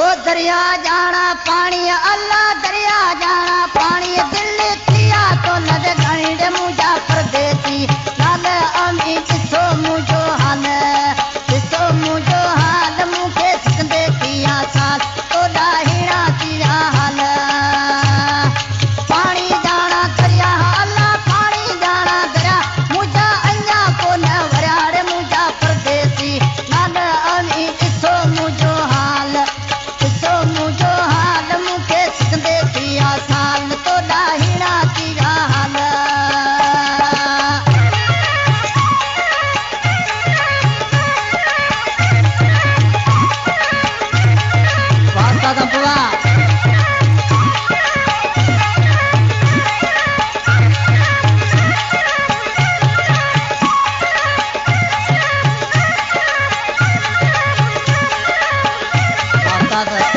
ओ दरिया जाना पानी अल्लाह दरिया जाना पानी दिल किया तो लद घणी दे मुझा परदेसी नाल अमी किसो मुझो हाल मुखे सिकंदे किया साल तो डाहिना किया हाल पानी जाना दरिया अल्लाह पानी जाना दरिया मुझा अञा को न वराड़े मुझा परदेसी नाल अमी किसो मुझो हाल मुखे सिकंदे किया साल तो डाहिना किया हाल वास्ता दंपुआ वास्ता